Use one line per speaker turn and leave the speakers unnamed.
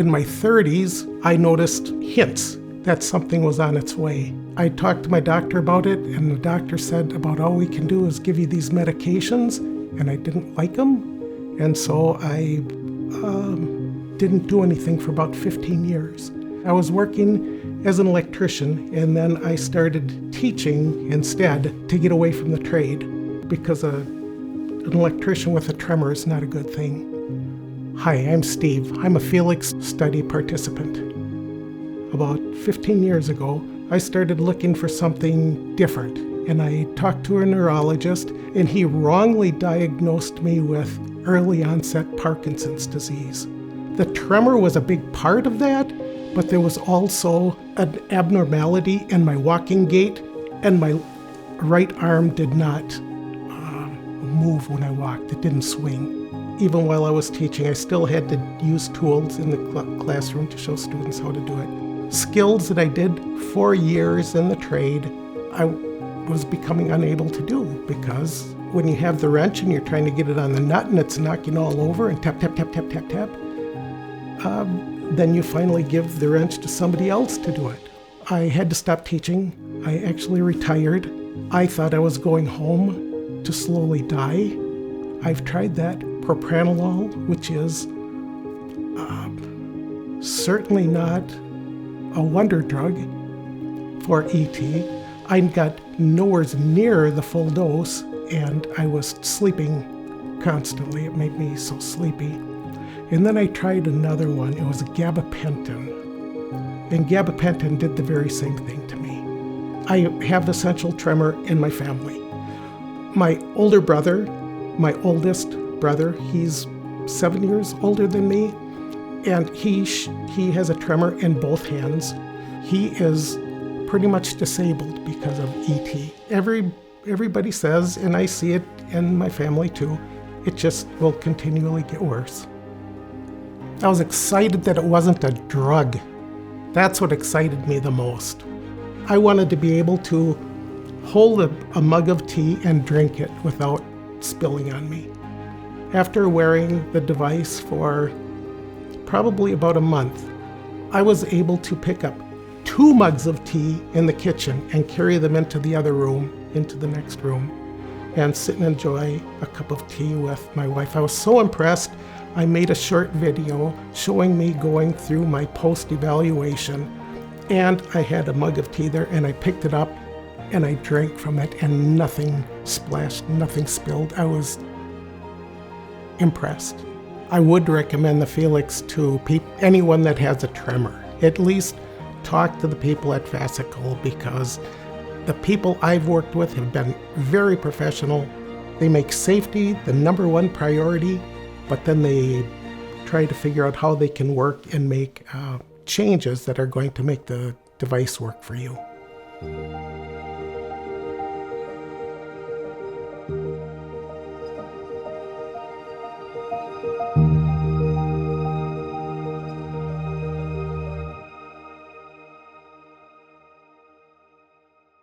In my 30s, I noticed hints that something was on its way. I talked to my doctor about it, and the doctor said about all we can do is give you these medications, and I didn't like them. And so I didn't do anything for about 15 years. I was working as an electrician, and then I started teaching instead to get away from the trade, because an electrician with a tremor is not a good thing. Hi, I'm Steve. I'm a Felix study participant. About 15 years ago, I started looking for something different, and I talked to a neurologist, and he wrongly diagnosed me with early onset Parkinson's disease. The tremor was a big part of that, but there was also an abnormality in my walking gait, and my right arm did not move when I walked. It didn't swing. Even while I was teaching, I still had to use tools in the classroom to show students how to do it. Skills that I did for years in the trade, I was becoming unable to do, because when you have the wrench and you're trying to get it on the nut and it's knocking all over and tap, tap, tap, tap, tap, tap, then you finally give the wrench to somebody else to do it. I had to stop teaching. I actually retired. I thought I was going home to slowly die. I've tried that. Propranolol, which is certainly not a wonder drug for ET. I got nowhere near the full dose, and I was sleeping constantly. It made me so sleepy. And then I tried another one. It was gabapentin. And gabapentin did the very same thing to me. I have essential tremor in my family. My older brother, my oldest brother, he's 7 years older than me, and he has a tremor in both hands. He is pretty much disabled because of ET. Everybody says, and I see it in my family too, it just will continually get worse. I was excited that it wasn't a drug. That's what excited me the most. I wanted to be able to hold a mug of tea and drink it without spilling on me. After wearing the device for probably about a month, I was able to pick up 2 mugs of tea in the kitchen and carry them into the other room, into the next room, and sit and enjoy a cup of tea with my wife. I was so impressed, I made a short video showing me going through my post-evaluation, and I had a mug of tea there, and I picked it up and I drank from it, and nothing splashed, nothing spilled. I was impressed. I would recommend the Felix to anyone that has a tremor. At least talk to the people at Vasicle, because the people I've worked with have been very professional. They make safety the #1 priority, but then they try to figure out how they can work and make changes that are going to make the device work for you.